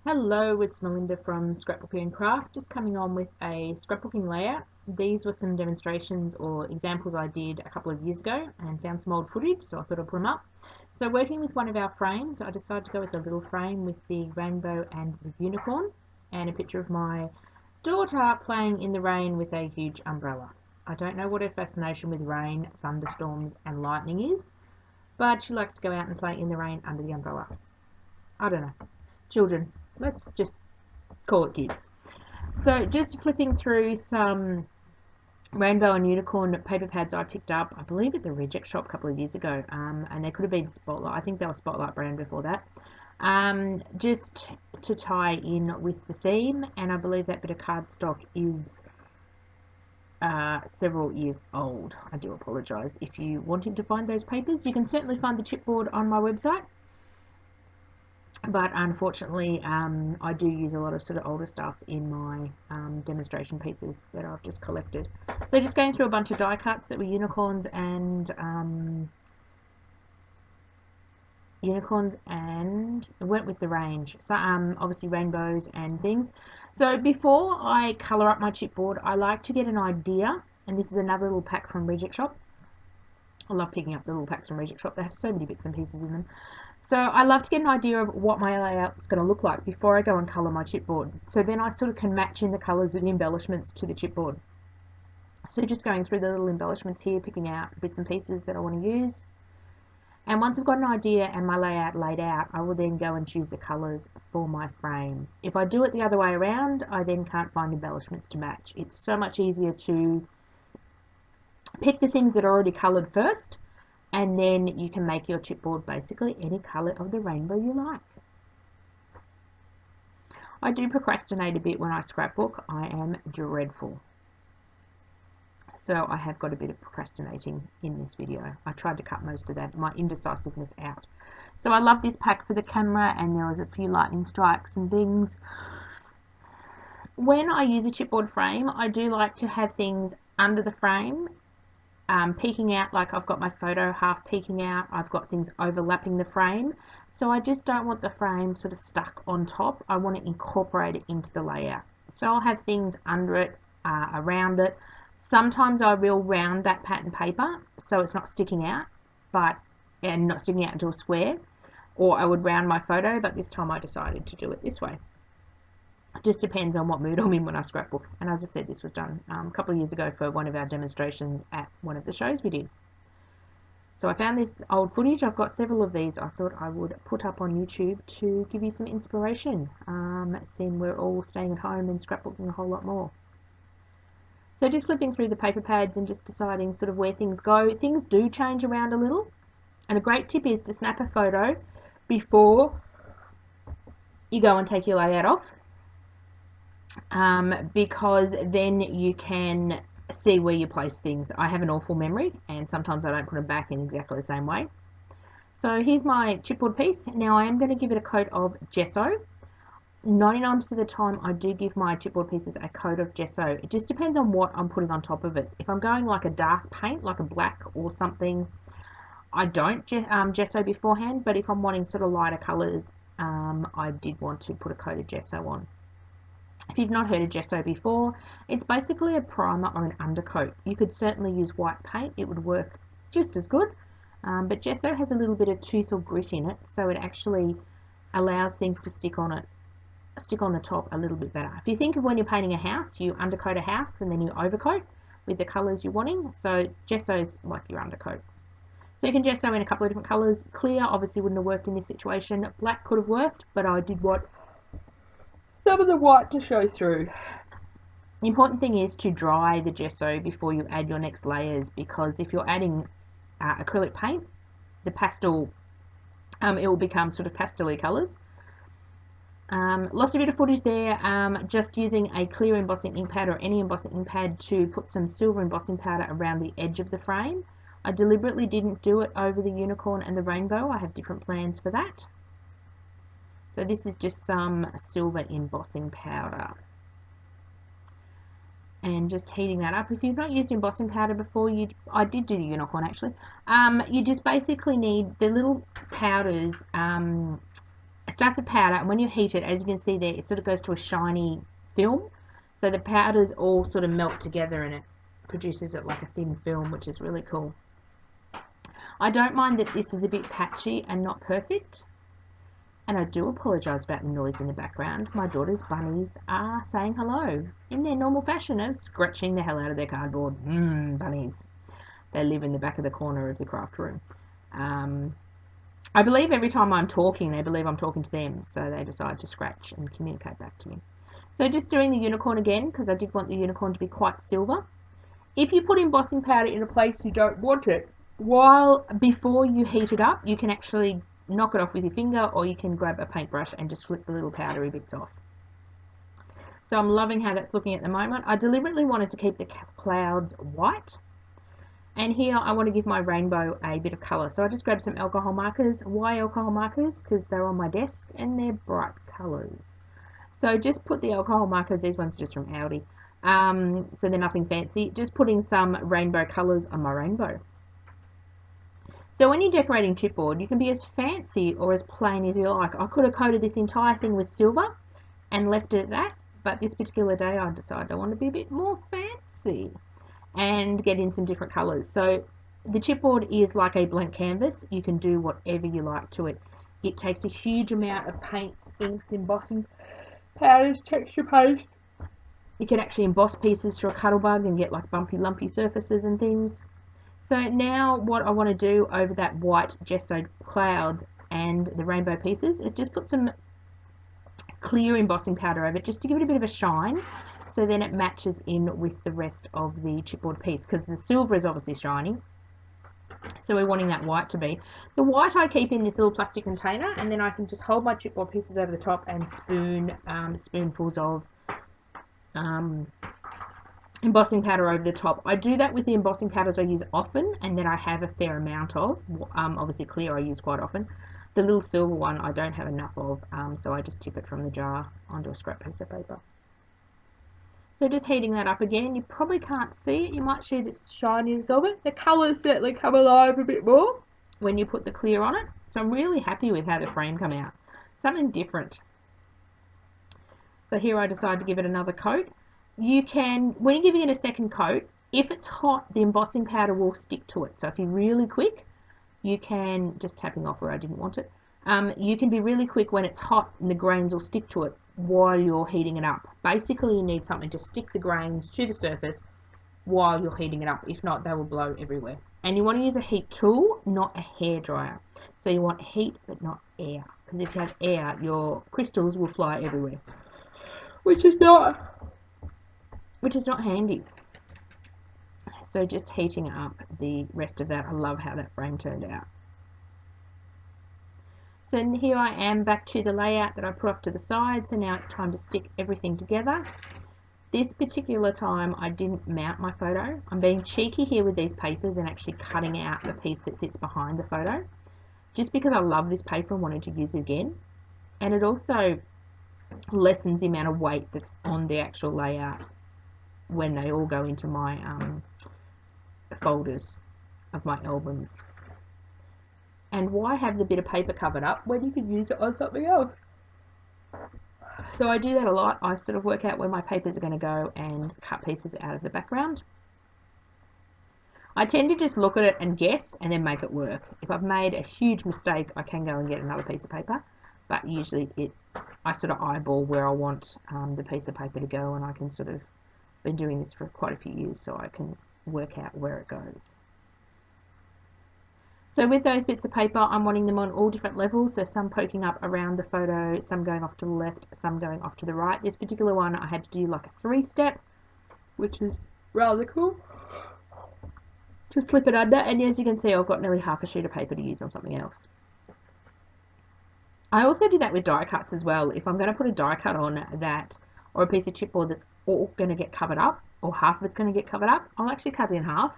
Hello, it's Melinda from Scrapbookingncraft, just coming on with a scrapbooking layout. These were some demonstrations or examples I did a couple of years ago and found some old footage, so I thought I'd put them up. So working with one of our frames, I decided to go with a little frame with the rainbow and the unicorn and a picture of my daughter playing in the rain with a huge umbrella. I don't know what her fascination with rain, thunderstorms and lightning is, but she likes to go out and play in the rain under the umbrella. I don't know. Children, let's just call it kids. So just flipping through some rainbow and unicorn paper pads I picked up, I believe at the reject shop a couple of years ago, and they could have been Spotlight. I think they were Spotlight brand before that. Just to tie in with the theme, and I believe that bit of cardstock is several years old. I do apologise. If you wanted to find those papers, you can certainly find the chipboard on my website. But unfortunately, I do use a lot of sort of older stuff in my demonstration pieces that I've just collected. So just going through a bunch of die cuts that were unicorns and went with the range. So obviously rainbows and things. So before I colour up my chipboard, I like to get an idea, and this is another little pack from Reject Shop. I love picking up the little packs from Reject Shop. They have so many bits and pieces in them. So I love to get an idea of what my layout is going to look like before I go and colour my chipboard. So then I sort of can match in the colours and embellishments to the chipboard. So just going through the little embellishments here, picking out bits and pieces that I want to use. And once I've got an idea and my layout laid out, I will then go and choose the colours for my frame. If I do it the other way around, I then can't find embellishments to match. It's so much easier to pick the things that are already coloured first, and then you can make your chipboard basically any colour of the rainbow you like. I do procrastinate a bit when I scrapbook. I am dreadful. So I have got a bit of procrastinating in this video. I tried to cut most of that, my indecisiveness out. So I love this pack for the camera, and there was a few lightning strikes and things. When I use a chipboard frame, I do like to have things under the frame peeking out, like I've got my photo half peeking out, I've got things overlapping the frame. So I just don't want the frame sort of stuck on top. I want to incorporate it into the layout. So I'll have things under it, around it. Sometimes I will round that pattern paper so it's not sticking out, and not sticking out into a square. Or I would round my photo, but this time I decided to do it this way. It just depends on what mood I'm in when I scrapbook. And as I said, this was done a couple of years ago for one of our demonstrations at one of the shows we did. So I found this old footage. I've got several of these I thought I would put up on YouTube to give you some inspiration, seeing we're all staying at home and scrapbooking a whole lot more. So just flipping through the paper pads and just deciding sort of where things go. Things do change around a little, and a great tip is to snap a photo before you go and take your layout off. Because then you can see where you place things. I have an awful memory, and sometimes I don't put them back in exactly the same way. So here's my chipboard piece. Now I am going to give it a coat of gesso. 99% of the time I do give my chipboard pieces a coat of gesso. It just depends on what I'm putting on top of it. If I'm going like a dark paint, like a black or something, I don't gesso beforehand, but if I'm wanting sort of lighter colours, I did want to put a coat of gesso on. If you've not heard of gesso before, it's basically a primer or an undercoat. You could certainly use white paint, it would work just as good, but gesso has a little bit of tooth or grit in it, so it actually allows things to stick on the top a little bit better. If you think of when you're painting a house, you undercoat a house and then you overcoat with the colours you're wanting, so gesso is like your undercoat. So you can gesso in a couple of different colours. Clear obviously wouldn't have worked in this situation. Black could have worked, but I did want some of the white to show through. The important thing is to dry the gesso before you add your next layers, because if you're adding acrylic paint, the pastel, it will become sort of pastel-y colours. Lost a bit of footage there, just using a clear embossing ink pad or any embossing ink pad to put some silver embossing powder around the edge of the frame. I deliberately didn't do it over the unicorn and the rainbow. I have different plans for that. So this is just some silver embossing powder. And just heating that up. If you've not used embossing powder before, I did do the unicorn actually. You just basically need the little powders starts to powder, and when you heat it, as you can see there, it sort of goes to a shiny film. So the powders all sort of melt together and it produces it like a thin film, which is really cool. I don't mind that this is a bit patchy and not perfect. And I do apologise about the noise in the background. My daughter's bunnies are saying hello in their normal fashion of scratching the hell out of their cardboard. Bunnies. They live in the back of the corner of the craft room. I believe every time I'm talking, they believe I'm talking to them, so they decide to scratch and communicate back to me. So just doing the unicorn again, because I did want the unicorn to be quite silver. If you put embossing powder in a place you don't want it, before you heat it up, you can actually knock it off with your finger, or you can grab a paintbrush and just flip the little powdery bits off. So I'm loving how that's looking at the moment. I deliberately wanted to keep the clouds white, and here I want to give my rainbow a bit of colour. So I just grabbed some alcohol markers. Why alcohol markers? Because they're on my desk and they're bright colours. So just put the alcohol markers, these ones are just from Aldi, so they're nothing fancy, just putting some rainbow colours on my rainbow. So when you're decorating chipboard, you can be as fancy or as plain as you like. I could have coated this entire thing with silver and left it at that, but this particular day I decided I want to be a bit more fancy and get in some different colours. So the chipboard is like a blank canvas. You can do whatever you like to it. It takes a huge amount of paints, inks, embossing powders, texture paste. You can actually emboss pieces through a Cuttlebug and get like bumpy, lumpy surfaces and things. So now what I want to do over that white gessoed clouds and the rainbow pieces is just put some clear embossing powder over it, just to give it a bit of a shine, so then it matches in with the rest of the chipboard piece, because the silver is obviously shiny, so we're wanting that white to be. The white I keep in this little plastic container, and then I can just hold my chipboard pieces over the top and spoonfuls of embossing powder over the top. I do that with the embossing powders I use often, and then I have a fair amount of. Obviously clear I use quite often. The little silver one I don't have enough of, so I just tip it from the jar onto a scrap piece of paper. So just heating that up again. You probably can't see it. You might see the shininess of it. The colours certainly come alive a bit more when you put the clear on it. So I'm really happy with how the frame come out. Something different. So here I decided to give it another coat. You can, when you're giving it a second coat, if it's hot, the embossing powder will stick to it. So if you're really quick, you can, just tapping off where I didn't want it, you can be really quick when it's hot and the grains will stick to it while you're heating it up. Basically, you need something to stick the grains to the surface while you're heating it up. If not, they will blow everywhere. And you want to use a heat tool, not a hairdryer. So you want heat but not air, because if you have air, your crystals will fly everywhere, which is not handy. So just heating up the rest of that. I love how that frame turned out. So here I am back to the layout that I put off to the side. So now it's time to stick everything together. This particular time I didn't mount my photo. I'm being cheeky here with these papers and actually cutting out the piece that sits behind the photo, just because I love this paper and wanted to use it again. And it also lessens the amount of weight that's on the actual layout when they all go into my folders of my albums. And why have the bit of paper covered up when you could use it on something else? So I do that a lot. I sort of work out where my papers are going to go and cut pieces out of the background. I tend to just look at it and guess and then make it work. If I've made a huge mistake, I can go and get another piece of paper, but usually I sort of eyeball where I want the piece of paper to go, and I can sort of, been doing this for quite a few years, so I can work out where it goes. So with those bits of paper, I'm wanting them on all different levels, so some poking up around the photo, some going off to the left, some going off to the right. This particular one I had to do like a 3-step, which is rather cool. Just slip it under, and as you can see, I've got nearly half a sheet of paper to use on something else. I also do that with die cuts as well. If I'm going to put a die cut on that, or a piece of chipboard that's all going to get covered up, or half of it's going to get covered up, I'll actually cut it in half,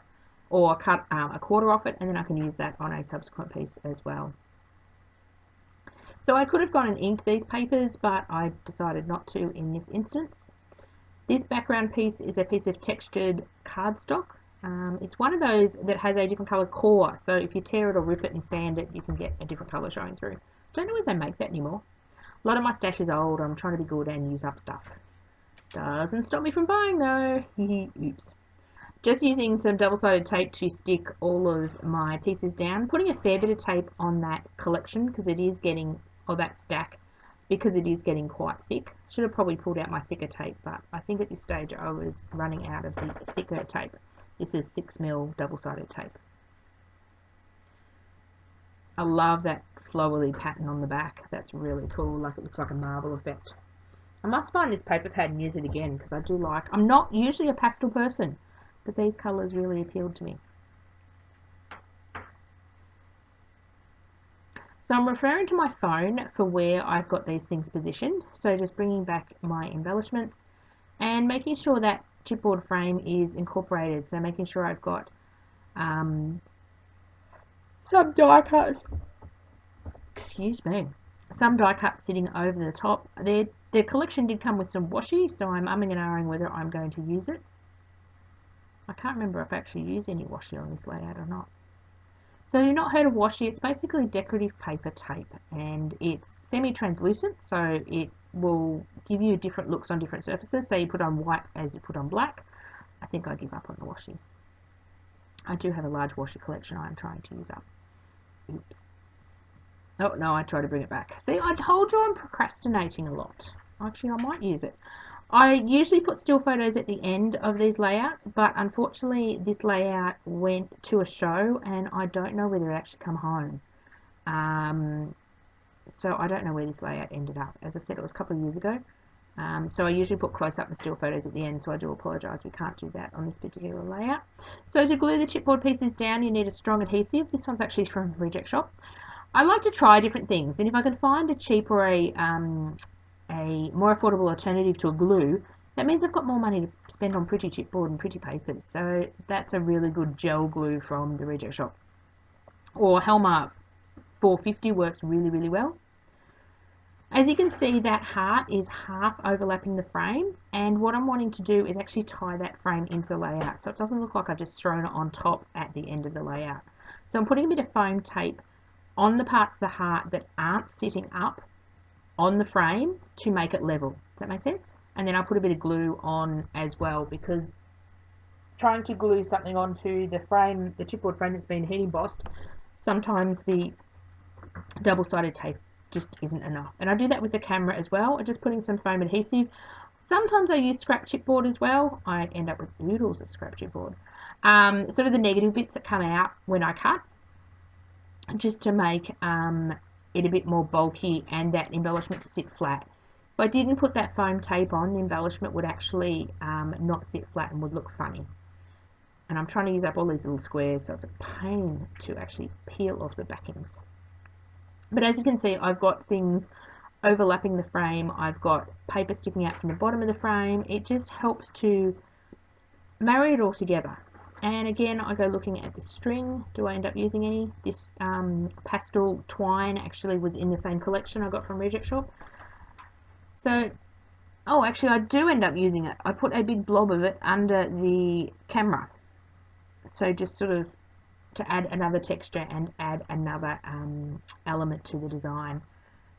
or cut a quarter off it, and then I can use that on a subsequent piece as well. So I could have gone and inked these papers, but I decided not to in this instance. This background piece is a piece of textured cardstock. It's one of those that has a different colour core, so if you tear it or rip it and sand it, you can get a different colour showing through. Don't know if they make that anymore. A lot of my stash is old. I'm trying to be good and use up stuff. Doesn't stop me from buying though. Oops. Just using some double-sided tape to stick all of my pieces down. Putting a fair bit of tape on that collection because it is getting, or that stack, because it is getting quite thick. Should have probably pulled out my thicker tape, but I think at this stage I was running out of the thicker tape. This is 6mm double-sided tape. I love that flowery pattern on the back. That's really cool. Like it looks like a marble effect. I must find this paper pad and use it again because I do like. I'm not usually a pastel person, but these colours really appealed to me. So I'm referring to my phone for where I've got these things positioned. So just bringing back my embellishments and making sure that chipboard frame is incorporated. So making sure I've got some die cuts. Excuse me. Some die cuts sitting over the top. The collection did come with some washi, so I'm umming and ahhing whether I'm going to use it. I can't remember if I actually used any washi on this layout or not. So if you've not heard of washi, it's basically decorative paper tape, and it's semi-translucent, so it will give you different looks on different surfaces. So you put on white as you put on black. I think I give up on the washi. I do have a large washi collection I'm trying to use up. Oops. Oh, no, I try to bring it back. See, I told you I'm procrastinating a lot. Actually, I might use it. I usually put still photos at the end of these layouts, but unfortunately this layout went to a show and I don't know whether it actually come home. So I don't know where this layout ended up. As I said, it was a couple of years ago. So I usually put close-up and still photos at the end, so I do apologise, we can't do that on this particular layout. So to glue the chipboard pieces down, you need a strong adhesive. This one's actually from Reject Shop. I like to try different things, and if I can find a cheap or a more affordable alternative to a glue, that means I've got more money to spend on pretty chipboard and pretty papers. So that's a really good gel glue from the Reject Shop. Or Helmer 450 works really, really well. As you can see, that heart is half overlapping the frame, and what I'm wanting to do is actually tie that frame into the layout so it doesn't look like I've just thrown it on top at the end of the layout. So I'm putting a bit of foam tape on the parts of the heart that aren't sitting up on the frame to make it level. Does that make sense? And then I'll put a bit of glue on as well, because trying to glue something onto the frame, the chipboard frame that's been heat embossed, sometimes the double-sided tape just isn't enough. And I do that with the camera as well. I'm just putting some foam adhesive. Sometimes I use scrap chipboard as well. I end up with oodles of scrap chipboard. Sort of the negative bits that come out when I cut, just to make it a bit more bulky and that embellishment to sit flat. If I didn't put that foam tape on, the embellishment would actually not sit flat and would look funny. And I'm trying to use up all these little squares, so it's a pain to actually peel off the backings. But as you can see, I've got things overlapping the frame. I've got paper sticking out from the bottom of the frame. It just helps to marry it all together. And again, I go looking at the string. Do I end up using any? This pastel twine actually was in the same collection I got from Reject Shop. So, oh, actually I do end up using it. I put a big blob of it under the camera. So just sort of to add another texture and add another element to the design.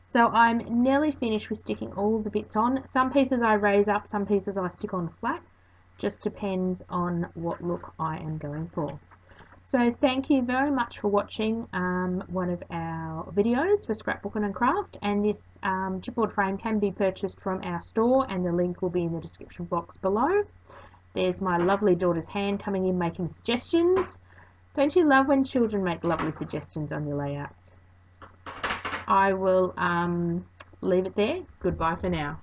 So I'm nearly finished with sticking all the bits on. Some pieces I raise up, some pieces I stick on flat. Just depends on what look I am going for. So thank you very much for watching one of our videos for Scrapbooking and Craft, and this chipboard frame can be purchased from our store and the link will be in the description box below. There's my lovely daughter's hand coming in making suggestions. Don't you love when children make lovely suggestions on your layouts? I will leave it there. Goodbye for now.